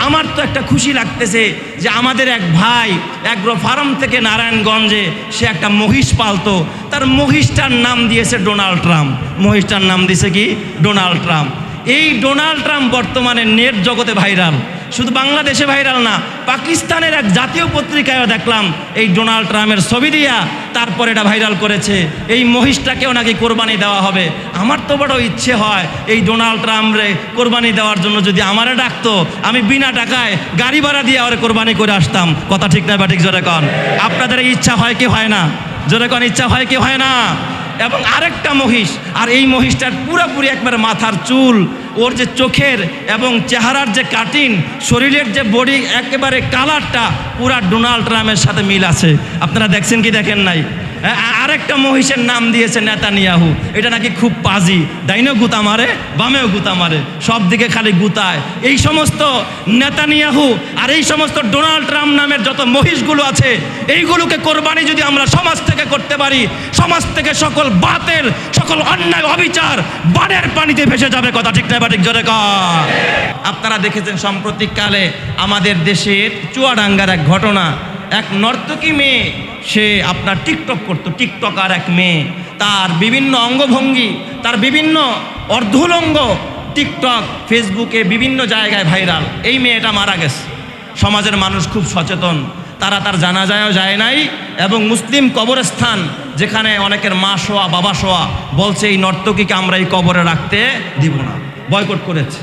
আমার তো একটা খুশি লাগতেছে যে আমাদের এক ভাই অ্যাগ্রো ফার্ম থেকে নারায়ণগঞ্জে সে একটা মহিষ পালতো, তার মহিষটার নাম দিয়েছে ডোনাল্ড ট্রাম্প। মহিষটার নাম দিয়েছে কি? Donald Trump. এই ডোনাল্ড ট্রাম্প বর্তমানে নেট জগতে ভাইরাল, শুধু বাংলাদেশে ভাইরাল না, পাকিস্তানের এক জাতীয় পত্রিকায়ও দেখলাম এই ডোনাল্ড ট্রাম্পের ছবি দিয়া তারপর এটা ভাইরাল করেছে। এই মহিষটাকেও নাকি কোরবানি দেওয়া হবে। আমার তো বড় ইচ্ছে হয় এই ডোনাল্ড ট্রাম্পরে কোরবানি দেওয়ার জন্য যদি আমারে ডাকতো, আমি বিনা টাকায় গাড়ি ভাড়া দিয়ে ওরে কোরবানি করে আসতাম। কথা ঠিক না বা ঠিক? জোরে কন। আপনাদের ইচ্ছা হয় কি হয় না? জোরে কন, ইচ্ছা হয় কি হয় না? এবং আরেকটা মহিষ, আর এই মহিষটার পুরোপুরি একবারে মাথার চুল, ওর যে চোখের এবং চেহারার যে কাটিং, শরীরের যে বডি একেবারে কালারটা পুরা ডোনাল্ড ট্রাম্পের সাথে মিল আছে। আপনারা দেখছেন কি দেখেন নাই? আরেকটা মহিষের নাম দিয়েছে নেতানিয়াহু। এটা নাকি খুব পাজি, ডাইনেও গুতা মারে বামেও গুতা মারে, সব দিকে খালি গুতায়। এই সমস্ত নেতানিয়াহু আর এই সমস্ত ডোনাল্ড ট্রাম্প নামের যত মহিষগুলো আছে, এইগুলোকে কোরবানি যদি আমরা সমাজ থেকে করতে পারি, সমাজ থেকে সকল বাতেল, সকল অন্যায় অবিচার বানের পানিতে ভেসে যাবে। কথা ঠিক না বা ঠিক? জোরে কর। আপনারা দেখেছেন সাম্প্রতিককালে আমাদের দেশের চুয়াডাঙ্গার এক ঘটনা। এক নর্তকী মেয়ে, সে আপনার টিকটক করতো, টিকটকার এক মেয়ে, তার বিভিন্ন অঙ্গভঙ্গি, তার বিভিন্ন অর্ধুলঙ্গ টিকটক ফেসবুকে বিভিন্ন জায়গায় ভাইরাল। এই মেয়েটা মারা গেছে। সমাজের মানুষ খুব সচেতন, তারা তার জানাজায়ও যায় নাই, এবং মুসলিম কবরস্থান যেখানে অনেকের মা শোয়া বাবা শোয়া, বলছে এই নর্তকীকে আমরা এই কবরে রাখতে দিব না, বয়কট করেছে।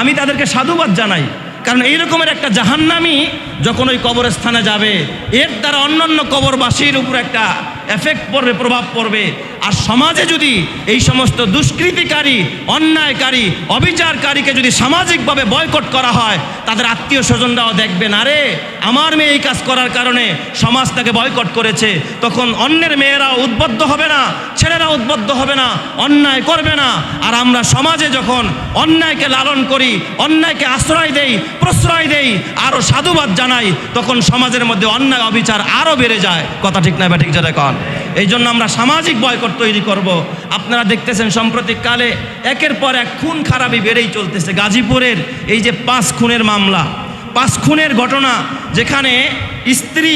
আমি তাদেরকে সাধুবাদ জানাই, কারণ এই রকমের একটা জাহান্নামী যখন ওই কবরস্থানে যাবে, এর দ্বারা অন্যান্য কবরবাসীর উপর একটা এফেক্ট পড়বে, প্রভাব পড়বে। আর সমাজে যদি এই সমস্ত দুষ্কৃতিকারী, অন্যায়কারী, অবিচারকারীকে যদি সামাজিকভাবে বয়কট করা হয়, তাদের আত্মীয় স্বজনরাও দেখবে না রে আমার মেয়ে এই কাজ করার কারণে সমাজ তাকে বয়কট করেছে, তখন অন্যের মেয়েরাও উদ্বুদ্ধ হবে না, ছেলেরা উদ্বুদ্ধ হবে না, অন্যায় করবে না। আর আমরা সমাজে যখন অন্যায়কে লালন করি, অন্যায়কে আশ্রয় দেই, প্রশ্রয় দেই, আরও সাধুবাদ জানাই, তখন সমাজের মধ্যে অন্যায় অবিচার আরও বেড়ে যায়। কথা ঠিক না বা ঠিক? যারা কন। এই জন্য আমরা সামাজিক বয়কট তৈরি করব। আপনারা দেখতেছেন সাম্প্রতিককালে একের পর এক খুন খারাপি বেড়েই চলতেছে। গাজীপুরের এই যে 5 খুনের মামলা, 5 খুনের ঘটনা, যেখানে স্ত্রী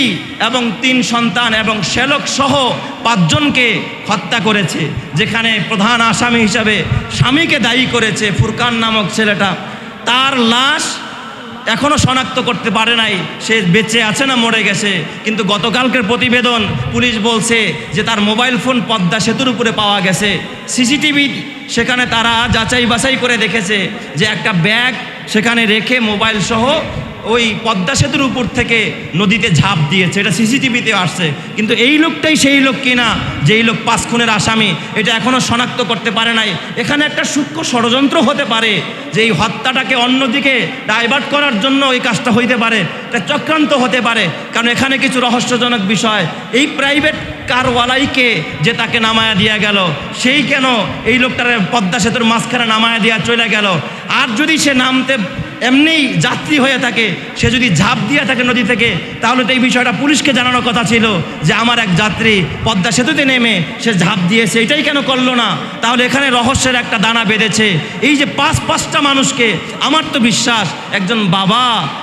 এবং 3 সন্তান এবং শ্যালক সহ 5 জনকে হত্যা করেছে, যেখানে প্রধান আসামি হিসাবে স্বামীকে দায়ী করেছে ফুরকান নামক ছেলেটা। তার লাশ এখনও শনাক্ত করতে পারে নাই, সে বেঁচে আছে না মরে গেছে। কিন্তু গতকালকের প্রতিবেদন পুলিশ বলছে যে তার মোবাইল ফোন পদ্মা সেতুর উপরে পাওয়া গেছে। সিসিটিভি সেখানে তারা যাচাই বাছাই করে দেখেছে যে একটা ব্যাগ সেখানে রেখে মোবাইল সহ ওই পদ্মা সেতুর উপর থেকে নদীতে ঝাঁপ দিয়েছে। এটা সিসিটিভিতে আসছে। কিন্তু এই লোকটাই সেই লোক কিনা যেই লোক 5 খুনের আসামি, এটা এখনও শনাক্ত করতে পারে নাই। এখানে একটা সূক্ষ্ম ষড়যন্ত্র হতে পারে যে এই হত্যাটাকে অন্যদিকে ডাইভার্ট করার জন্য এই কাজটা হইতে পারে, এটা চক্রান্ত হতে পারে। কারণ এখানে কিছু রহস্যজনক বিষয়, এই প্রাইভেট কারওয়ালাইকে যে তাকে নামায়া দিয়া গেল, সেই কেন এই লোকটার পদ্মা সেতুর মাঝখানে নামায়া দিয়া চলে গেল? আর যদি সে নামতে এমনি যাত্রী হয়ে থাকে, সে যদি ঝাঁপ দিয়ে থাকে নদী থেকে, তাহলে তো এই বিষয়টা পুলিশকে জানানোর কথা ছিল যে আমার এক যাত্রী পদ্মা সেতুতে নেমে সে ঝাঁপ দিয়েছে, এটাই কেন করলো না? তাহলে এখানে রহস্যের একটা দানা বেঁধেছে। এই যে 5-5টা মানুষকে, আমার তো বিশ্বাস একজন বাবা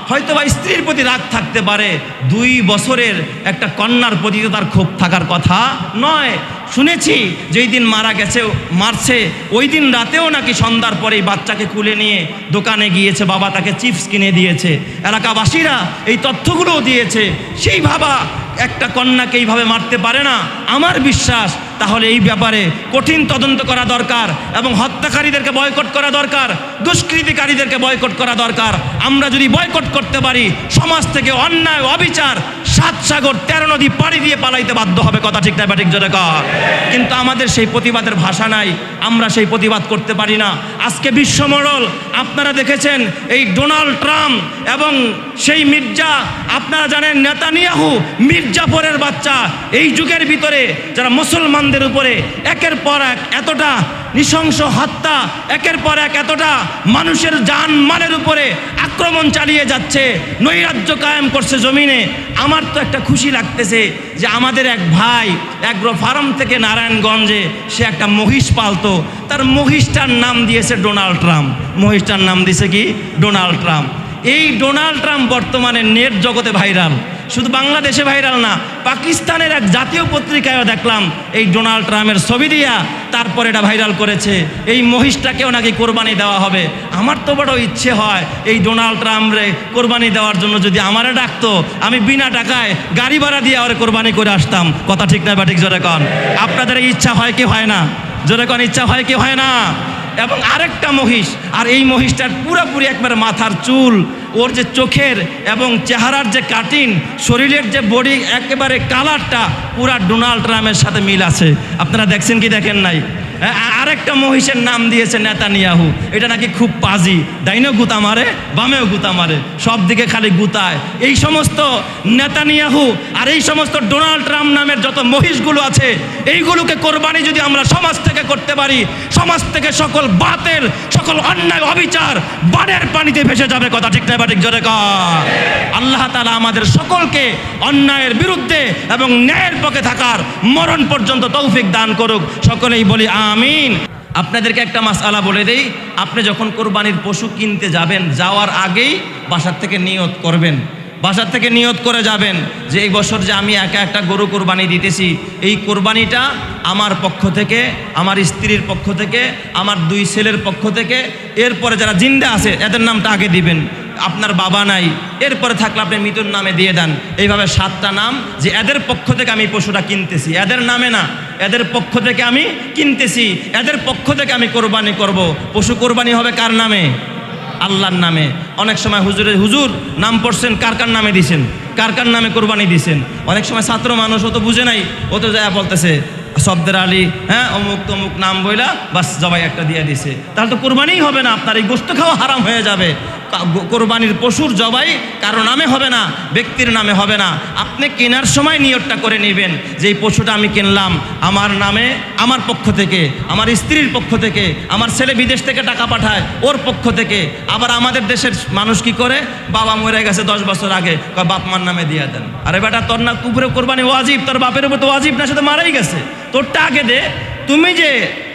হয়তো বা স্ত্রীর প্রতি রাগ থাকতে পারে, 2 বছরের একটা কন্যার প্রতি তো তার ক্ষোভ থাকার কথা নয়। শুনেছি যেই দিন মারা গেছে, মারছে, ওই দিন রাতেও নাকি সন্ধ্যার পরেই বাচ্চাকে কুলে নিয়ে দোকানে গিয়েছে, বাবা তাকে চিপস কিনে দিয়েছে। এলাকাবাসীরা এই তথ্যগুলোও দিয়েছে। সেই বাবা একটা কন্যাকে এইভাবে মারতে পারে না। আমার বিশ্বাস তাহলে এই ব্যাপারে কঠিন তদন্ত করা দরকার, এবং হত্যাকারীদেরকে বয়কট করা দরকার, দুষ্কৃতিকারীদেরকে বয়কট করা দরকার। আমরা যদি বয়কট করতে পারি, সমাজ থেকে অন্যায় অবিচার 7 সাগর 13 নদী পাড়ি দিয়ে পালাইতে বাধ্য হবে। কথা ঠিক না বা ঠিক? জোরে কর। কিন্তু আমাদের সেই প্রতিবাদের ভাষা নাই, আমরা সেই প্রতিবাদ করতে পারি না। আজকে বিশ্বমণ্ডল আপনারা দেখেছেন এই ডোনাল্ড ট্রাম্প এবং সেই মির্জা, আপনারা জানেন নেতানিয়াহু, মির্জাপুরের বাচ্চা। এই যুগের ভিতরে যারা মুসলমানদের উপরে একের পর এক এতটা নৃশংস হত্যা, একের পর এক এতটা মানুষের জান মালের উপরে আক্রমণ চালিয়ে যাচ্ছে, নৈরাজ্য কায়েম করছে জমিনে। আমার তো একটা খুশি লাগতেছে যে আমাদের এক ভাই অ্যাগ্রো ফার্ম থেকে নারায়ণগঞ্জে সে একটা মহিষ পালতো, তার মহিষটার নাম দিয়েছে ডোনাল্ড ট্রাম্প। মহিষটার নাম দিয়েছে কি? Donald Trump. এই ডোনাল্ড ট্রাম্প বর্তমানে নেট জগতে ভাইরাল, শুধু বাংলাদেশে ভাইরাল না, পাকিস্তানের এক জাতীয় পত্রিকায়ও দেখলাম এই ডোনাল্ড ট্রাম্পের ছবি দিয়া তারপর এটা ভাইরাল করেছে। এই মহিষটাকেও নাকি কোরবানি দেওয়া হবে। আমার তো বড় ইচ্ছে হয় এই ডোনাল্ড ট্রাম্পরে কোরবানি দেওয়ার জন্য যদি আমারে ডাকতো, আমি বিনা টাকায় গাড়ি ভাড়া দিয়ে ওরে কোরবানি করে আসতাম। কথা ঠিক না বা ঠিক? জোরে কন। আপনাদের এই ইচ্ছা হয় কি হয় না? জোরে কন, ইচ্ছা হয় কি হয় না? এবং আরেকটা মহিষ, আর এই মহিষটার পুরোপুরি একবার মাথার চুল, ওর যে চোখের এবং চেহারার যে কাটিং, শরীরের যে বডি একেবারে কালারটা পুরা ডোনাল্ড ট্রাম্পের সাথে মিল আছে। আপনারা দেখছেন কি দেখেন নাই? আরেকটা মহিষের নাম দিয়েছে নেতানিয়াহু। এটা নাকি খুব পাজি, ডাইনেও গুতা মারে, বামেও গুতা মারে, সব দিকে খালি গুতায়। এই সমস্ত নেতানিয়াহু আর এই সমস্ত ডোনাল্ড ট্রাম্প নামের যত মহিষগুলো আছে, এইগুলোকে কোরবানি যদি আমরা সমাজ থেকে করতে পারি, সমাজ থেকে সকল বাতের, সকল অন্যায় অবিচার বানের পানিতে ভেসে যাবে। কথা ঠিক না বা ঠিক? জোরে কর। আল্লাহ তাআলা আমাদের সকলকে অন্যায়ের বিরুদ্ধে এবং ন্যায়ের পক্ষে থাকার মরণ পর্যন্ত তৌফিক দান করুক। সকলেই বলি আমিন। আপনাদেরকে একটা মাসআলা বলে দেই, আপনি যখন কোরবানির পশু কিনতে যাবেন, যাওয়ার আগেই বাসার থেকে নিয়ত করবেন। বাসার থেকে নিয়ত করে যাবেন যে এই বছর যে আমি একা একটা গরু কোরবানি দিতেছি, এই কোরবানিটা আমার পক্ষ থেকে, আমার স্ত্রীর পক্ষ থেকে, আমার 2 ছেলের পক্ষ থেকে, এরপরে যারা জিন্দা আছে এদের নামটা আগে দিবেন। আপনার বাবা নাই, এরপরে থাকলে আপনি মৃত্যুর নামে দিয়ে দেন। এইভাবে 7টা নাম, যে এদের পক্ষ থেকে আমি পশুটা কিনতেছি, এদের নামে না, এদের পক্ষ থেকে আমি কিনতেছি, এদের পক্ষ থেকে আমি কোরবানি করব। পশু কোরবানি হবে কার নামে? আল্লাহর নামে। অনেক সময় হুজুর নাম পড়ছেন, কার কার নামে দিছেন, কার কার নামে কোরবানি দিছেন। অনেক সময় ছাত্র মানুষ, ও তো বুঝে নাই, ও তো যায় বলতেছে শব্দের আলী, হ্যাঁ অমুক তমুক নাম বইলা বাস জবাই একটা দিয়ে দিছে। তাহলে তো কোরবানিই হবে না, আপনার এই গোশত খাওয়া হারাম হয়ে যাবে। কোরবানির পশুর জবাই কারো নামে হবে না, ব্যক্তির নামে হবে না। আপনি কেনার সময় নিয়তটা করে নেবেন যে এই পশুটা আমি কিনলাম আমার নামে, আমার পক্ষ থেকে, আমার স্ত্রীর পক্ষ থেকে, আমার ছেলে বিদেশ থেকে টাকা পাঠায় ওর পক্ষ থেকে। আবার আমাদের দেশের মানুষ কি করে, বাবা মরে গেছে 10 বছর আগে, বাপ মার নামে দিয়ে দেন। আরে বেটা, তোর না উপরে কোরবানি ওয়াজিব, তোর বাপের উপর তো ওয়াজিব না, সাথে মারাই গেছে, তোরটা আগে দে। তুমি যে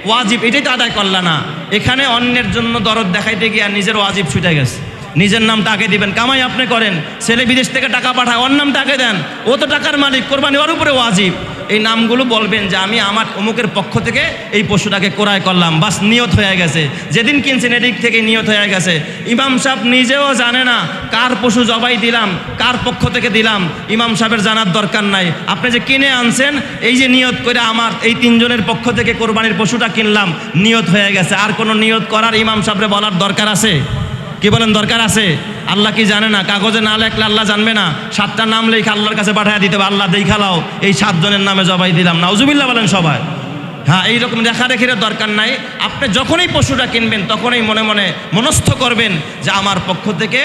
ওয়াজিব এটাই তো আদায় করলা না। এখানে অন্যের জন্য দরদ দেখাইতে গিয়ে আর নিজের ওয়াজিব ছুটে গেছে। নিজের নামটা আগে দিবেন। কামাই আপনি করেন, ছেলে বিদেশ থেকে টাকা পাঠায়, ওর নামটা আগে দেন, ও তো টাকার মালিক, কোরবানি ওর উপরে ওয়াজিব। এই নামগুলো বলবেন যে আমি আমার অমুকের পক্ষ থেকে এই পশুটাকে ক্রয় করলাম, বাস নিয়ত হয়ে গেছে। যেদিন কিনছেন এদিক থেকে নিয়ত হয়ে গেছে। ইমাম সাহেব নিজেও জানে না কার পশু জবাই দিলাম, কার পক্ষ থেকে দিলাম, ইমাম সাহেবের জানার দরকার নাই। আপনি যে কিনে আনছেন, এই যে নিয়ত করে আমার এই 3 জনের পক্ষ থেকে কোরবানির পশুটা কিনলাম, নিয়ত হয়ে গেছে। আর কোনো নিয়ত করার ইমাম সাহেবরে বলার দরকার আছে? কি বলেন, দরকার আছে? আল্লাহ কি জানে না? কাগজে না লেখলে আল্লাহ জানবে না? 7টা নাম লেখা আল্লাহর কাছে পাঠিয়ে দিতে হবে, আল্লাহ দেখালাও এই 7 জনের নামে জবাই দিলাম। নাউজুবিল্লাহ বলেন সবাই। হ্যাঁ, এইরকম রেখারেখির দরকার নাই। আপনি যখনই পশুটা কিনবেন তখনই মনে মনে মনস্থ করবেন যে আমার পক্ষ থেকে,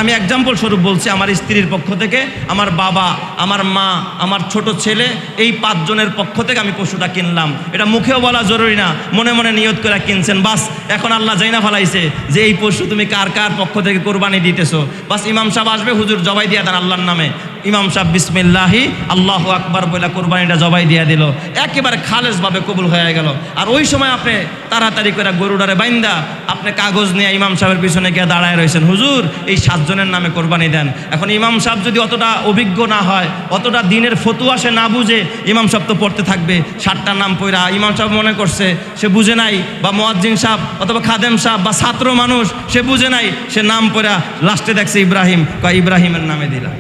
আমি এক্সাম্পল স্বরূপ বলছি, আমার স্ত্রীর পক্ষ থেকে, আমার বাবা, আমার মা, আমার ছোট ছেলে, এই 5 জনের পক্ষ থেকে আমি পশুটা কিনলাম। এটা মুখেও বলা জরুরি না, মনে মনে নিয়ত করে কিনছেন। বাস এখন আল্লাহ জাইনা ফেলাইছে যে এই পশু তুমি কার কার পক্ষ থেকে কোরবানি দিতেছো। বাস ইমাম সাহেব আসবে, হুজুর জবাই দিয়ে দেন আল্লাহর নামে। ইমাম সাহেব বিসমিল্লাহি আল্লাহু আকবার বলে কোরবানিটা জবাই দিয়ে দিল, একেবারে খালেসভাবে কবুল হয়ে গেল। আর ওই সময় আপনি তাড়াতাড়ি করে গরুটারে বাইন্দা আপনি কাগজ নিয়ে ইমাম সাহেবের পিছনে গিয়ে দাঁড়ায় রয়েছেন, হুজুর এই 7 জনের নামে কোরবানি দেন। এখন ইমাম সাহেব যদি অতটা অভিজ্ঞ না হয়, অতটা দিনের ফতুয়া সে না বুঝে, ইমাম সাহেব তো পড়তে থাকবে 7টা নাম পড়া। ইমাম সাহেব মনে করছে সে বুঝে নাই, বা মুয়াজ্জিন সাহেব অথবা খাদেম সাহেব বা ছাত্র মানুষ সে বুঝে নাই, সে নাম পড়া লাস্টে দেখছে ইব্রাহিম, ইব্রাহিমের নামে দিলাম।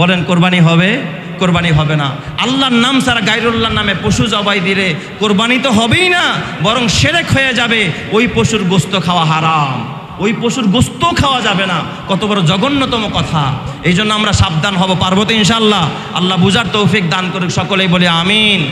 বলেন কোরবানি হবে? কোরবানি হবে না। আল্লাহর নাম ছাড়া গায়রুল্লাহর নামে পশু জবাই দিলে কোরবানি তো হবেই না, বরং শিরক হয়ে যাবে। ওই পশুর গোশত খাওয়া হারাম, ওই পশুর গোশত খাওয়া যাবে না। কত বড় জঘন্যতম কথা। এই জন্য আমরা সাবধান হব। পারবো তো ইনশাআল্লাহ? আল্লাহ বুঝার তৌফিক দান করুক। সকলেই বলি আমিন।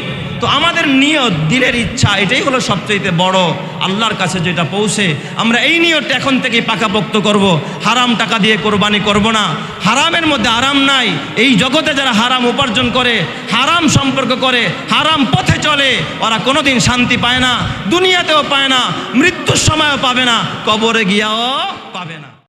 তো আমাদের নিয়ত, দিলের ইচ্ছা, এটাই হলো সবচেয়ে বড়। আল্লাহর কাছে যেটা পৌঁছে, আমরা এই নিয়তটা এখন থেকেই পাকাপোক্ত করব। হারাম টাকা দিয়ে কোরবানি করব না। হারামের মধ্যে আরাম নাই। এই জগতে যারা হারাম উপার্জন করে, হারাম সম্পর্ক করে, হারাম পথে চলে, ওরা কোনোদিন শান্তি পায় না, দুনিয়াতেও পায় না, মৃত্যুর সময়ও পাবে না, কবরে গিয়াও